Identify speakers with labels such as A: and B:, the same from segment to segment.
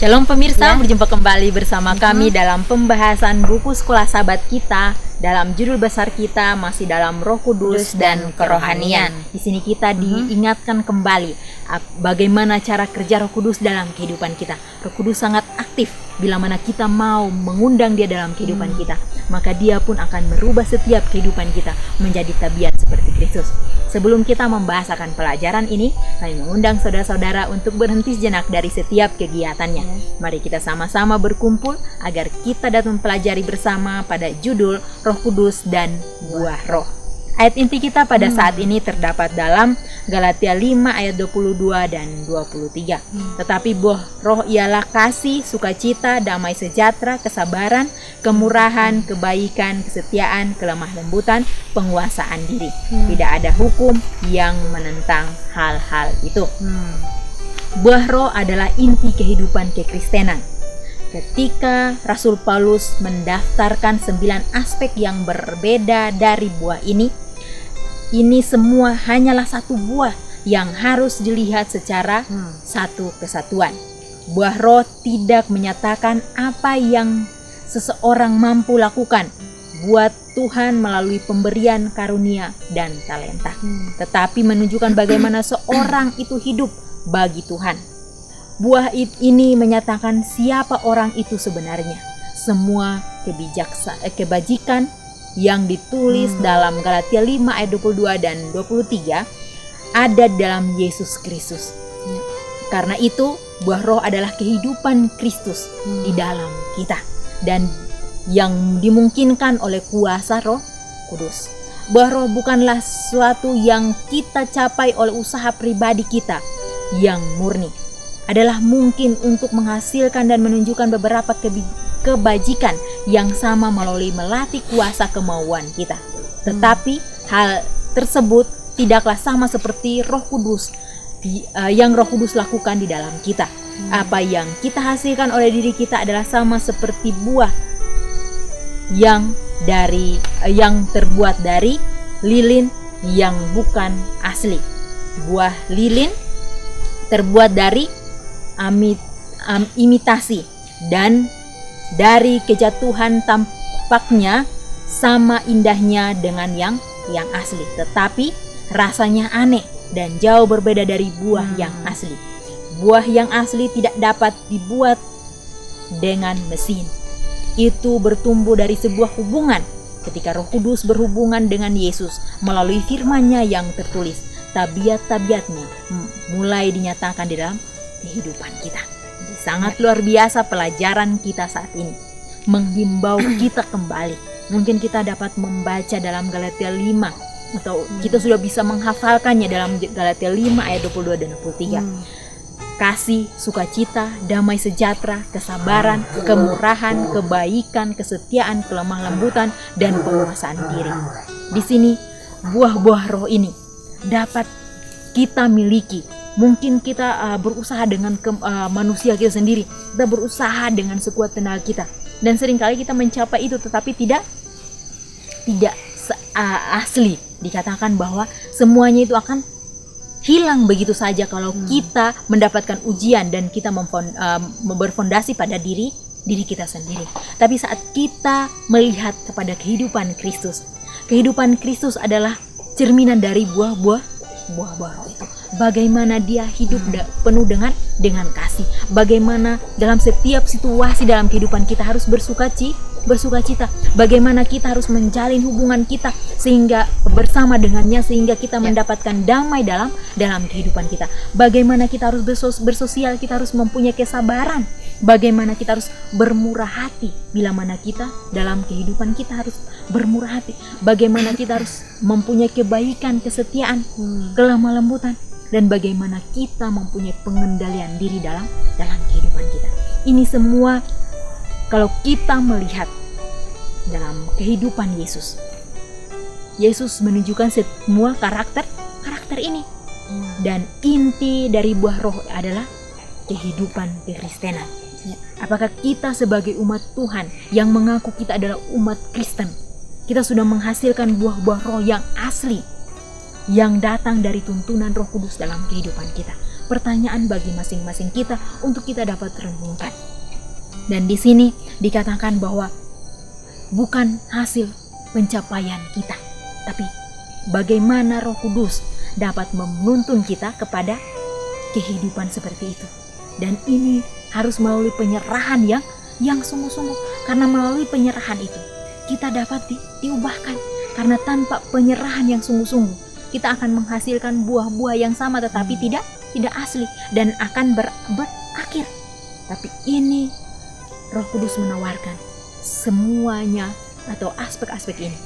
A: Shalom pemirsa, berjumpa kembali bersama kami dalam pembahasan buku sekolah sahabat kita. Dalam judul besar kita masih dalam Roh Kudus dan kerohanian. Di sini kita diingatkan kembali bagaimana cara kerja Roh Kudus dalam kehidupan kita. Roh Kudus sangat aktif bila mana kita mau mengundang Dia dalam kehidupan kita, maka Dia pun akan merubah setiap kehidupan kita menjadi tabiat seperti Kristus. Sebelum kita membahas akan pelajaran ini, kami mengundang saudara-saudara untuk berhenti sejenak dari setiap kegiatannya. Mari kita sama-sama berkumpul agar kita dapat mempelajari bersama pada judul Roh Kudus dan Buah Roh. Ayat inti kita pada saat ini terdapat dalam Galatia 5 ayat 22 dan 23. Tetapi buah roh ialah kasih, sukacita, damai sejahtera, kesabaran, kemurahan, kebaikan, kesetiaan, kelemah lembutan, penguasaan diri. Tidak ada hukum yang menentang hal-hal itu. Buah roh adalah inti kehidupan kekristenan. Ketika Rasul Paulus mendaftarkan 9 aspek yang berbeda dari buah ini semua hanyalah satu buah yang harus dilihat secara satu kesatuan. Buah roh tidak menyatakan apa yang seseorang mampu lakukan buat Tuhan melalui pemberian karunia dan talenta, tetapi menunjukkan bagaimana seorang itu hidup bagi Tuhan. Buah ini menyatakan siapa orang itu sebenarnya. Semua kebajikan yang ditulis dalam Galatia 5 ayat 22 dan 23 ada dalam Yesus Kristus. Karena itu buah roh adalah kehidupan Kristus di dalam kita dan yang dimungkinkan oleh kuasa Roh Kudus. Buah roh bukanlah sesuatu yang kita capai oleh usaha pribadi kita yang murni. Adalah mungkin untuk menghasilkan dan menunjukkan beberapa kebajikan yang sama melatih kuasa kemauan kita. Tetapi hal tersebut tidaklah sama seperti Roh Kudus yang Roh Kudus lakukan di dalam kita. Apa yang kita hasilkan oleh diri kita adalah sama seperti buah yang terbuat dari lilin yang bukan asli. Buah lilin terbuat dari imitasi dan dari kejatuhan tampaknya sama indahnya dengan yang asli, tetapi rasanya aneh dan jauh berbeda dari buah yang asli. Buah yang asli tidak dapat dibuat dengan mesin. Itu bertumbuh dari sebuah hubungan. Ketika Roh Kudus berhubungan dengan Yesus melalui firman-Nya yang tertulis, tabiat-tabiatnya mulai dinyatakan di dalam kehidupan kita. Jadi sangat luar biasa pelajaran kita saat ini, menghimbau kita kembali. Mungkin kita dapat membaca dalam Galatia 5 atau kita sudah bisa menghafalkannya dalam Galatia 5 ayat 22 dan 23. Kasih, sukacita, damai sejahtera, kesabaran, kemurahan, kebaikan, kesetiaan, kelemah lembutan, dan penguasaan diri. Di sini buah-buah roh ini dapat kita miliki. Mungkin kita berusaha dengan manusia kita sendiri. Kita berusaha dengan sekuat tenaga kita. Dan seringkali kita mencapai itu tetapi tidak asli. Dikatakan bahwa semuanya itu akan hilang begitu saja kalau kita mendapatkan ujian dan kita berfondasi pada diri kita sendiri. Tapi saat kita melihat kepada kehidupan Kristus adalah cerminan dari buah-buah roh itu. Bagaimana Dia hidup penuh dengan kasih. Bagaimana dalam setiap situasi dalam kehidupan kita harus bersukacita. Bagaimana kita harus menjalin hubungan kita sehingga bersama dengannya sehingga kita mendapatkan damai dalam kehidupan kita. Bagaimana kita harus bersosial, kita harus mempunyai kesabaran. Bagaimana kita harus bermurah hati bila mana kita dalam kehidupan kita harus bermurah hati. Bagaimana kita harus mempunyai kebaikan, kesetiaan, kelemah lembutan, dan bagaimana kita mempunyai pengendalian diri dalam kehidupan kita. Ini semua kalau kita melihat dalam kehidupan Yesus menunjukkan semua karakter ini. Dan inti dari buah roh adalah kehidupan kekristenan. Apakah kita sebagai umat Tuhan yang mengaku kita adalah umat Kristen, kita sudah menghasilkan buah-buah roh yang asli, yang datang dari tuntunan Roh Kudus dalam kehidupan kita? pertanyaan bagi masing-masing kita untuk kita dapat renungkan. Dan di sini dikatakan bahwa bukan hasil pencapaian kita, tapi bagaimana Roh Kudus dapat menuntun kita kepada kehidupan seperti itu. Dan ini harus melalui penyerahan yang sungguh-sungguh, karena melalui penyerahan itu kita dapat diubahkan. Karena tanpa penyerahan yang sungguh-sungguh, kita akan menghasilkan buah-buah yang sama tetapi tidak asli dan akan berakhir. Tapi ini Roh Kudus menawarkan semuanya atau aspek-aspek ini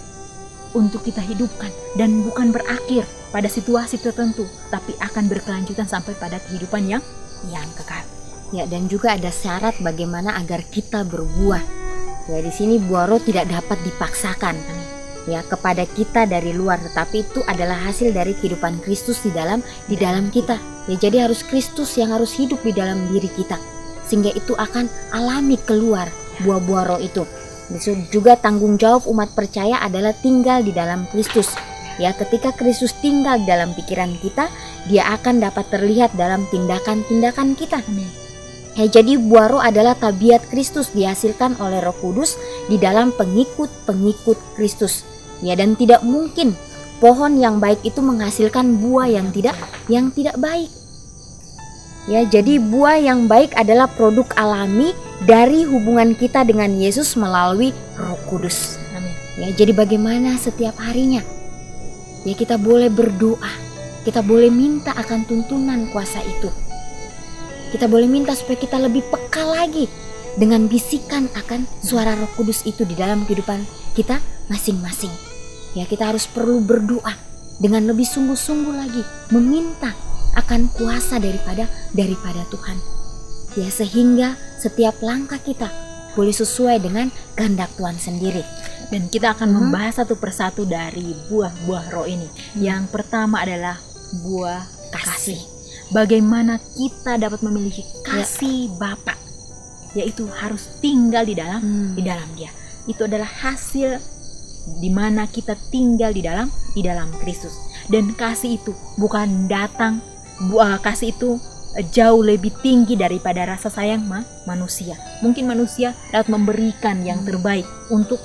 A: untuk kita hidupkan, dan bukan berakhir pada situasi tertentu, tapi akan berkelanjutan sampai pada kehidupan yang kekal.
B: Ya, dan juga ada syarat bagaimana agar kita berbuah. Ya, di sini buah roh tidak dapat dipaksakan ya kepada kita dari luar, tetapi itu adalah hasil dari kehidupan Kristus di dalam kita. Ya, jadi harus Kristus yang harus hidup di dalam diri kita, sehingga itu akan alami keluar buah-buah roh itu. Juga tanggung jawab umat percaya adalah tinggal di dalam Kristus. Ya, ketika Kristus tinggal di dalam pikiran kita, Dia akan dapat terlihat dalam tindakan-tindakan kita. Ya, jadi buah roh adalah tabiat Kristus dihasilkan oleh Roh Kudus di dalam pengikut-pengikut Kristus. Ya, dan tidak mungkin pohon yang baik itu menghasilkan buah yang tidak baik. Ya, jadi buah yang baik adalah produk alami dari hubungan kita dengan Yesus melalui Roh Kudus.
A: Amin.
B: Ya, jadi bagaimana setiap harinya? Ya, kita boleh berdoa, kita boleh minta akan tuntunan kuasa itu. Kita boleh minta supaya kita lebih peka lagi dengan bisikan akan suara Roh Kudus itu di dalam kehidupan kita masing-masing. Ya, kita harus perlu berdoa dengan lebih sungguh-sungguh lagi, meminta akan kuasa daripada Tuhan. Ya, sehingga setiap langkah kita boleh sesuai dengan kehendak Tuhan sendiri.
A: Dan kita akan membahas satu persatu dari buah-buah roh ini. Yang pertama adalah buah kasih. Bagaimana kita dapat memiliki kasih Bapa, yaitu harus tinggal di dalam Dia. Itu adalah hasil di mana kita tinggal di dalam Kristus. Dan kasih itu bukan datang, kasih itu jauh lebih tinggi daripada rasa sayang manusia. Mungkin manusia dapat memberikan yang terbaik untuk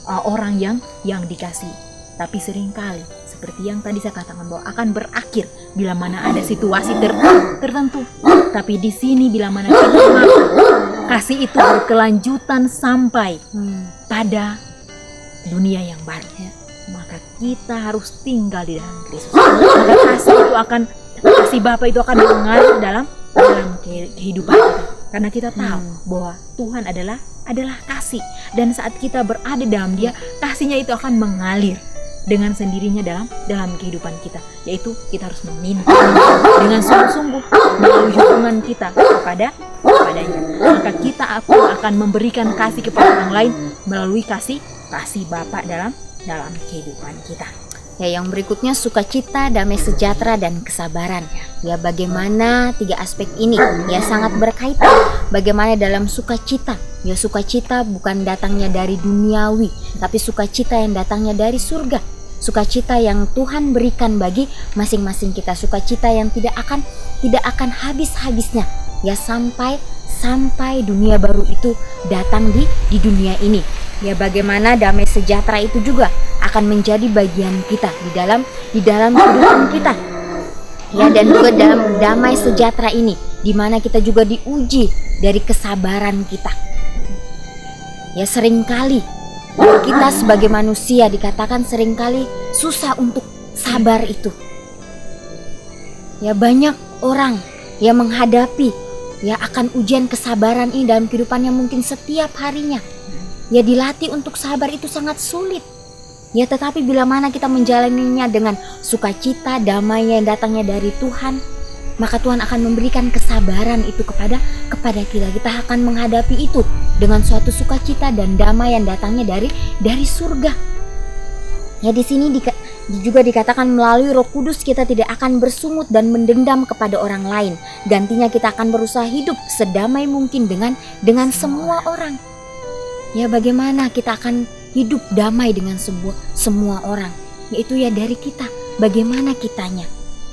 A: orang yang dikasih, tapi seringkali seperti yang tadi saya katakan bahwa akan berakhir bila mana ada situasi tertentu. Tapi di sini bila mana kita kasih itu berkelanjutan sampai pada dunia yang baru, maka kita harus tinggal di dalam Kristus. Maka kasih Bapa itu akan mengalir dalam kehidupan kita, karena kita tahu bahwa Tuhan adalah kasih, dan saat kita berada dalam Dia, kasihnya itu akan mengalir dengan sendirinya dalam kehidupan kita. Yaitu kita harus meminta dengan sungguh-sungguh melalui hubungan kita kepadanya. Maka kita akan memberikan kasih kepada orang lain melalui kasih Bapa dalam kehidupan kita.
B: Ya, yang berikutnya sukacita, damai sejahtera, dan kesabaran. Ya, bagaimana tiga aspek ini ya sangat berkaitan. Bagaimana dalam sukacita? Ya, sukacita bukan datangnya dari duniawi, tapi sukacita yang datangnya dari surga. Sukacita yang Tuhan berikan bagi masing-masing kita. Sukacita yang tidak akan habis-habisnya. Ya, sampai dunia baru itu datang di dunia ini. Ya, bagaimana damai sejahtera itu juga akan menjadi bagian kita di dalam kehidupan kita. Ya, dan juga dalam damai sejahtera ini di mana kita juga diuji dari kesabaran kita. Ya, seringkali kita sebagai manusia dikatakan seringkali susah untuk sabar itu. Ya, banyak orang yang menghadapi ya akan ujian kesabaran ini dalam kehidupannya mungkin setiap harinya. Ya, dilatih untuk sabar itu sangat sulit. Ya, tetapi bila mana kita menjalaninya dengan sukacita, damai yang datangnya dari Tuhan, maka Tuhan akan memberikan kesabaran itu kepada kita. Kita akan menghadapi itu dengan suatu sukacita dan damai yang datangnya dari surga. Ya, di sini juga dikatakan melalui Roh Kudus kita tidak akan bersungut dan mendendam kepada orang lain. Gantinya kita akan berusaha hidup sedamai mungkin dengan semua orang. Ya, bagaimana kita akan hidup damai dengan semua orang, yaitu ya dari kita. Bagaimana kitanya?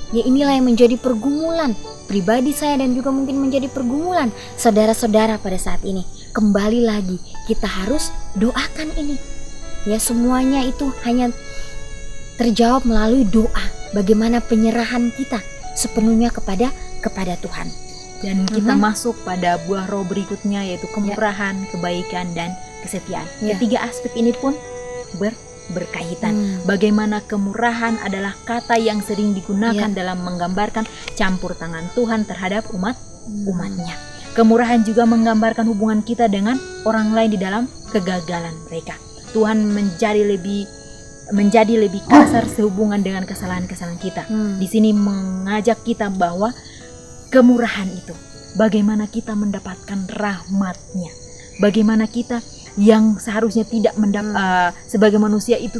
B: Ya inilah yang menjadi pergumulan pribadi saya dan juga mungkin menjadi pergumulan saudara-saudara pada saat ini. Kembali lagi kita harus doakan ini. Ya semuanya itu hanya terjawab melalui doa. Bagaimana penyerahan kita sepenuhnya kepada Tuhan.
A: Dan kita masuk pada buah roh berikutnya, yaitu kemurahan, kebaikan, dan kesetiaan. Ketiga aspek ini pun berkaitan. Bagaimana kemurahan adalah kata yang sering digunakan dalam menggambarkan campur tangan Tuhan terhadap umatnya. Kemurahan juga menggambarkan hubungan kita dengan orang lain di dalam kegagalan mereka. Tuhan menjadi lebih kasar sehubungan dengan kesalahan-kesalahan kita. Di sini mengajak kita bahwa kemurahan itu, bagaimana kita mendapatkan rahmat-Nya, bagaimana kita yang seharusnya tidak sebagai manusia itu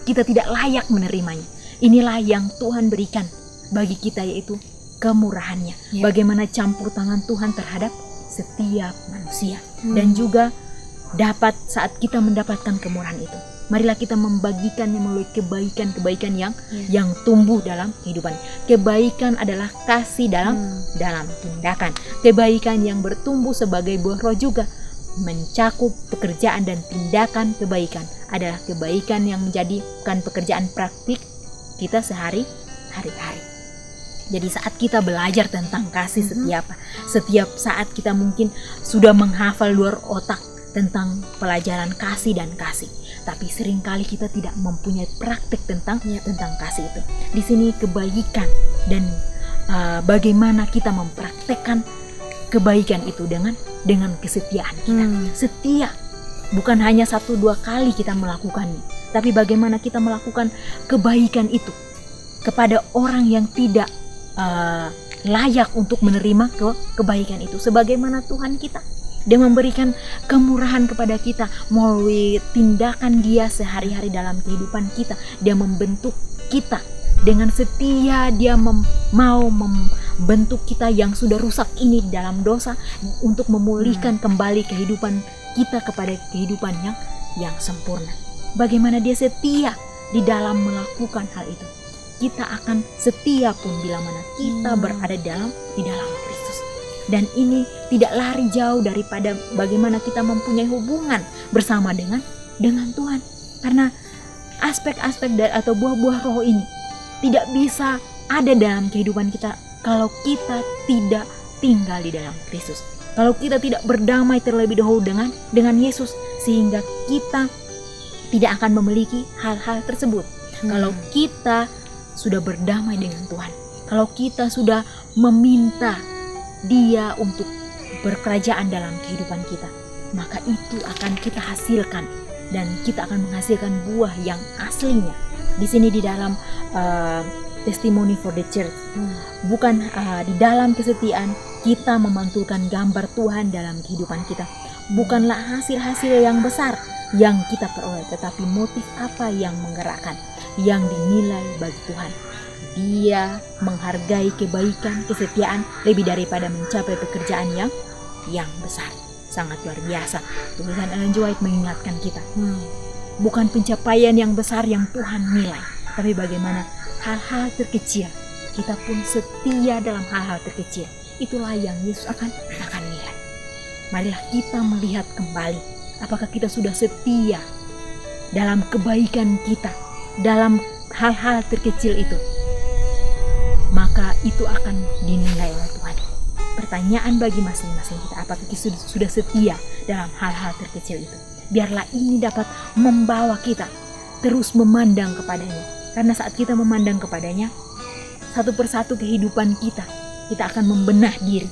A: kita tidak layak menerimanya. Inilah yang Tuhan berikan bagi kita, yaitu kemurahan-Nya. Bagaimana campur tangan Tuhan terhadap setiap manusia. Dan juga dapat saat kita mendapatkan kemurahan itu, marilah kita membagikannya melalui kebaikan-kebaikan yang tumbuh dalam kehidupan. Kebaikan adalah kasih dalam tindakan. Kebaikan yang bertumbuh sebagai buah roh juga mencakup pekerjaan dan tindakan kebaikan. Adalah kebaikan yang menjadikan pekerjaan praktik kita sehari-hari. Jadi saat kita belajar tentang kasih, setiap saat kita mungkin sudah menghafal luar otak tentang pelajaran kasih dan kasih, tapi seringkali kita tidak mempunyai praktik tentang kasih itu. Di sini kebaikan dan bagaimana kita mempraktekkan kebaikan itu dengan kesetiaan kita. Setia bukan hanya 1-2 kali kita melakukannya, tapi bagaimana kita melakukan kebaikan itu kepada orang yang tidak layak untuk menerima kebaikan itu. Sebagaimana Tuhan kita, Dia memberikan kemurahan kepada kita melalui tindakan Dia sehari-hari dalam kehidupan kita. Dia membentuk kita dengan setia. Dia mau membentuk kita yang sudah rusak ini dalam dosa untuk memulihkan kembali kehidupan kita kepada kehidupan yang sempurna. Bagaimana Dia setia di dalam melakukan hal itu. Kita akan setia pun bila mana kita berada di dalam Kristus. Dan ini tidak lari jauh daripada bagaimana kita mempunyai hubungan bersama dengan Tuhan. Karena aspek-aspek atau buah-buah roh ini tidak bisa ada dalam kehidupan kita kalau kita tidak tinggal di dalam Kristus. Kalau kita tidak berdamai terlebih dahulu dengan Yesus, sehingga kita tidak akan memiliki hal-hal tersebut. Kalau kita sudah berdamai dengan Tuhan, kalau kita sudah meminta Dia untuk berkerajaan dalam kehidupan kita, maka itu akan kita hasilkan dan kita akan menghasilkan buah yang aslinya. Di sini di dalam testimony for the church, bukan di dalam kesetiaan kita memantulkan gambar Tuhan dalam kehidupan kita. Bukanlah hasil-hasil yang besar yang kita peroleh, tetapi motif apa yang menggerakkan, yang dinilai bagi Tuhan. Dia menghargai kebaikan, kesetiaan lebih daripada mencapai pekerjaan yang besar. Sangat luar biasa. Tulisan Ellen G. White mengingatkan kita, bukan pencapaian yang besar yang Tuhan nilai, tapi bagaimana hal-hal terkecil. Kita pun setia dalam hal-hal terkecil. Itulah yang Yesus akan nilai. Marilah kita melihat kembali, apakah kita sudah setia dalam kebaikan kita, dalam hal-hal terkecil itu. Maka itu akan dinilai oleh Tuhan. Pertanyaan bagi masing-masing kita, apakah kita sudah setia dalam hal-hal terkecil itu? Biarlah ini dapat membawa kita terus memandang kepadanya. Karena saat kita memandang kepadanya, satu persatu kehidupan kita akan membenah diri.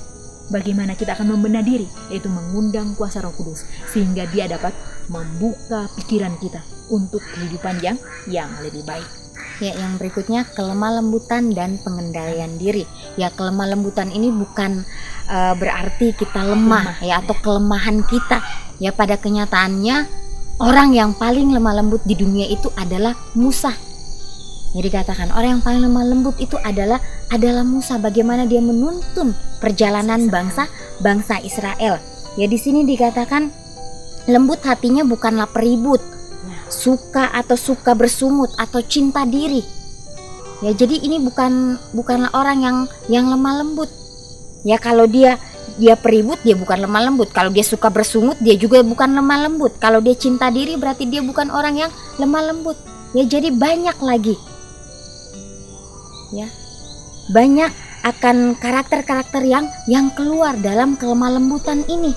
A: Bagaimana kita akan membenah diri? Yaitu mengundang kuasa Roh Kudus, sehingga Dia dapat membuka pikiran kita untuk kehidupan yang lebih baik.
B: Ya, yang berikutnya kelemah lembutan dan pengendalian diri. Ya, kelemah lembutan ini bukan berarti kita lemah ya, atau kelemahan kita. Ya, pada kenyataannya orang yang paling lemah lembut di dunia itu adalah Musa. Jadi katakan orang yang paling lemah lembut itu adalah Musa. Bagaimana dia menuntun perjalanan bangsa Israel. Ya, di sini dikatakan lembut hatinya bukanlah peribut, suka bersungut atau cinta diri. Ya, jadi ini bukanlah orang yang lemah lembut. Ya, kalau dia peribut, dia bukan lemah lembut. Kalau dia suka bersungut, dia juga bukan lemah lembut. Kalau dia cinta diri, berarti dia bukan orang yang lemah lembut. Ya, jadi banyak lagi. Ya. Banyak akan karakter-karakter yang keluar dalam kelemah lembutan ini.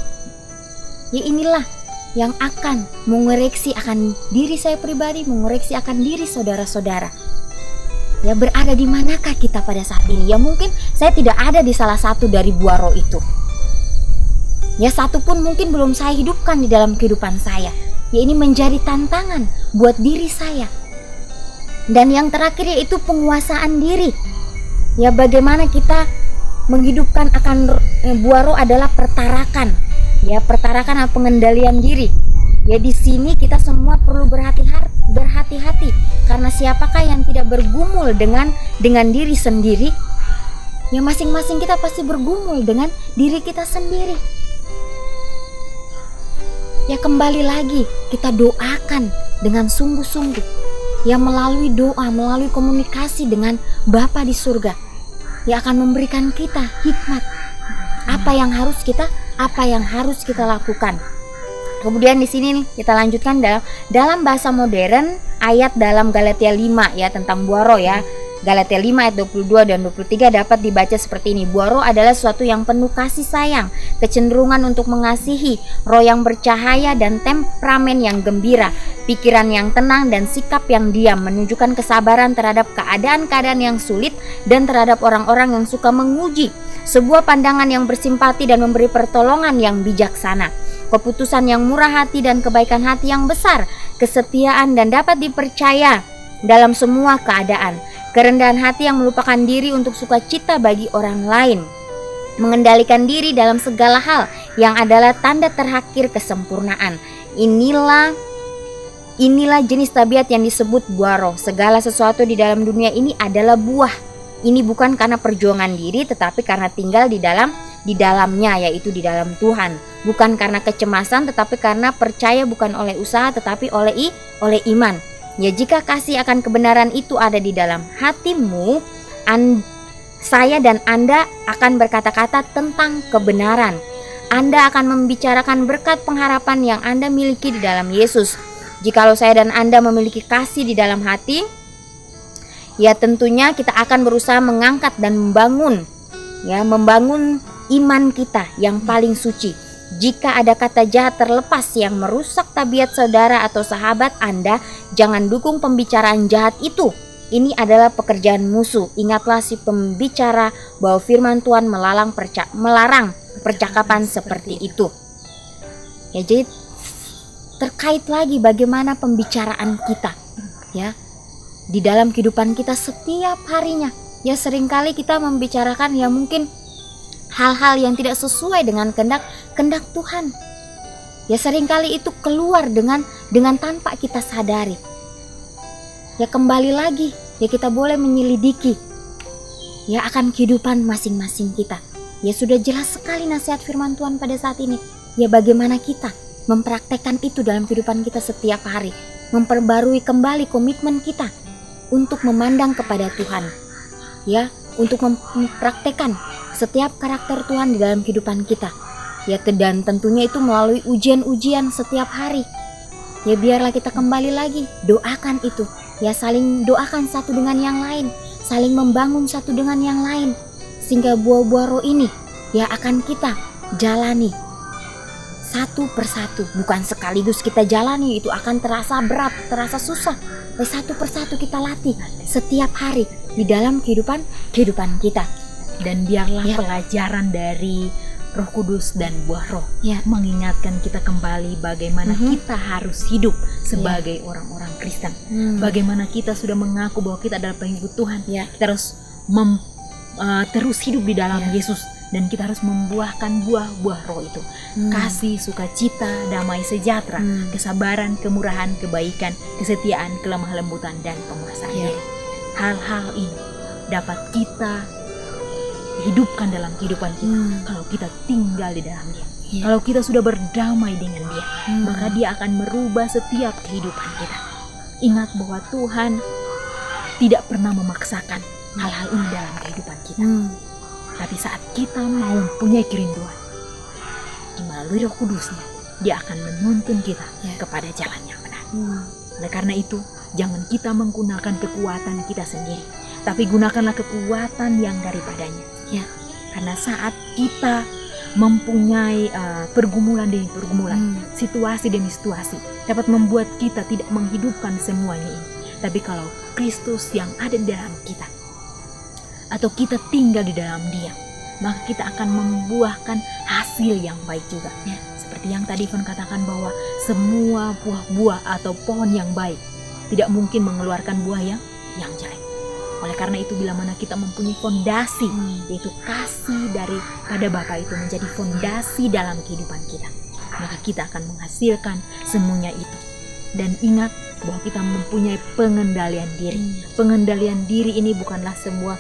B: Ya, inilah yang akan mengoreksi akan diri saya pribadi, mengoreksi akan diri saudara-saudara. Ya, berada di manakah kita pada saat ini? Ya, mungkin saya tidak ada di salah satu dari buah roh itu. Ya, satu pun mungkin belum saya hidupkan di dalam kehidupan saya. Ya, ini menjadi tantangan buat diri saya. Dan yang terakhir yaitu penguasaan diri. Ya, bagaimana kita menghidupkan akan buah roh adalah pertarakan. Ya, pertarakan atau pengendalian diri. Ya, di sini kita semua perlu berhati-hati karena siapakah yang tidak bergumul dengan diri sendiri? Ya, masing-masing kita pasti bergumul dengan diri kita sendiri. Ya, kembali lagi kita doakan dengan sungguh-sungguh. Ya, melalui doa, melalui komunikasi dengan Bapa di surga. Ya, akan memberikan kita hikmat. Apa yang harus kita lakukan. Kemudian di sini nih, kita lanjutkan dalam bahasa modern ayat dalam Galatia 5 ya tentang buah roh ya. Galatia 5 ayat 22 dan 23 dapat dibaca seperti ini. Buah roh adalah sesuatu yang penuh kasih sayang, kecenderungan untuk mengasihi, roh yang bercahaya dan temperamen yang gembira, pikiran yang tenang dan sikap yang diam, menunjukkan kesabaran terhadap keadaan-keadaan yang sulit dan terhadap orang-orang yang suka menguji, sebuah pandangan yang bersimpati dan memberi pertolongan yang bijaksana, keputusan yang murah hati dan kebaikan hati yang besar, kesetiaan dan dapat dipercaya dalam semua keadaan, kerendahan hati yang melupakan diri untuk sukacita bagi orang lain, mengendalikan diri dalam segala hal yang adalah tanda terakhir kesempurnaan. Inilah jenis tabiat yang disebut buah roh. Segala sesuatu di dalam dunia ini adalah buah. Ini bukan karena perjuangan diri, tetapi karena tinggal di dalamnya, yaitu di dalam Tuhan. Bukan karena kecemasan, tetapi karena percaya, bukan oleh usaha, tetapi oleh iman. Ya, jika kasih akan kebenaran itu ada di dalam hatimu, saya dan Anda akan berkata-kata tentang kebenaran. Anda akan membicarakan berkat pengharapan yang Anda miliki di dalam Yesus. Jikalau saya dan Anda memiliki kasih di dalam hati, ya tentunya kita akan berusaha mengangkat dan membangun iman kita yang paling suci. Jika ada kata jahat terlepas yang merusak tabiat saudara atau sahabat Anda, jangan dukung pembicaraan jahat itu. Ini adalah pekerjaan musuh. Ingatlah si pembicara bahwa firman Tuhan melarang percakapan seperti itu. Ya, jadi terkait lagi bagaimana pembicaraan kita ya di dalam kehidupan kita setiap harinya. Ya, seringkali kita membicarakan ya mungkin hal-hal yang tidak sesuai dengan kehendak Tuhan. Ya, seringkali itu keluar dengan tanpa kita sadari. Ya, kembali lagi, ya kita boleh menyelidiki ya akan kehidupan masing-masing kita. Ya, sudah jelas sekali nasihat firman Tuhan pada saat ini. Ya, bagaimana kita mempraktekkan itu dalam kehidupan kita setiap hari, memperbarui kembali komitmen kita untuk memandang kepada Tuhan. Ya, untuk mempraktekkan setiap karakter Tuhan di dalam kehidupan kita. Ya, dan tentunya itu melalui ujian-ujian setiap hari. Ya, biarlah kita kembali lagi doakan itu. Ya, saling doakan satu dengan yang lain, saling membangun satu dengan yang lain, sehingga buah-buah roh ini ya akan kita jalani satu persatu. Bukan sekaligus kita jalani, itu akan terasa berat, terasa susah. Satu persatu kita latih setiap hari di dalam kehidupan kita.
A: Dan biarlah pelajaran dari Roh Kudus dan buah roh mengingatkan kita kembali bagaimana kita harus hidup sebagai orang-orang Kristen. Bagaimana kita sudah mengaku bahwa kita adalah pengikut Tuhan. Kita harus terus hidup di dalam Yesus, dan kita harus membuahkan buah-buah roh itu. Kasih, sukacita, damai sejahtera, kesabaran, kemurahan, kebaikan, kesetiaan, kelemah lembutan, dan penguasaan diri. Hal-hal ini dapat kita hidupkan dalam kehidupan kita kalau kita tinggal di dalam Dia. Kalau kita sudah berdamai dengan Dia, maka Dia akan merubah setiap kehidupan kita. Ingat bahwa Tuhan tidak pernah memaksakan hal-hal ini dalam kehidupan kita. Tapi saat kita mau mempunyai kerinduan, melalui Roh Kudusnya, Dia akan menuntun kita kepada jalan yang benar. Oleh karena itu, jangan kita menggunakan kekuatan kita sendiri, tapi gunakanlah kekuatan yang daripadanya. Karena saat kita mempunyai pergumulan demi pergumulan, situasi demi situasi, dapat membuat kita tidak menghidupkan semuanya ini. Tapi kalau Kristus yang ada di dalam kita, atau kita tinggal di dalam Dia, maka kita akan membuahkan hasil yang baik juga. Seperti yang tadi Ivan katakan bahwa semua buah-buah atau pohon yang baik tidak mungkin mengeluarkan buah yang jelek. Oleh karena itu, bila mana kita mempunyai fondasi, yaitu kasih daripada Bapa itu menjadi fondasi dalam kehidupan kita, maka kita akan menghasilkan semuanya itu. Dan ingat bahwa kita mempunyai pengendalian diri. Pengendalian diri ini bukanlah semua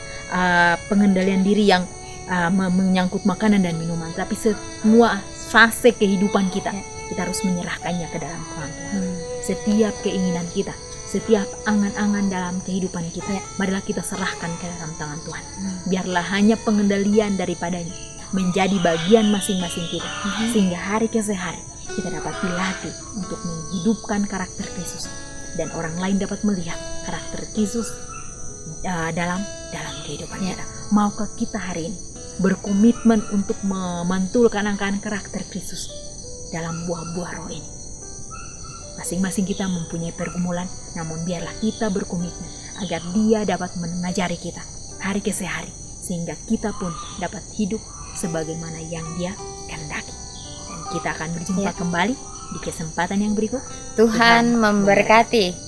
A: pengendalian diri yang menyangkut makanan dan minuman, tapi semua fase kehidupan kita, kita harus menyerahkannya ke dalam Tuhan. Setiap keinginan kita, setiap angan-angan dalam kehidupan kita, marilah kita serahkan ke dalam tangan Tuhan. Biarlah hanya pengendalian daripadanya menjadi bagian masing-masing kita, sehingga hari ke hari kita dapat dilatih untuk menghidupkan karakter Kristus, dan orang lain dapat melihat karakter Kristus dalam kehidupan kita. Maukah kita hari ini berkomitmen untuk memantulkan angkaan karakter Kristus dalam buah-buah roh ini? Masing-masing kita mempunyai pergumulan, namun biarlah kita berkomitmen agar Dia dapat mengajari kita hari ke hari, sehingga kita pun dapat hidup sebagaimana yang Dia kehendaki. Dan kita akan berjumpa kembali di kesempatan yang berikut.
B: Tuhan memberkati.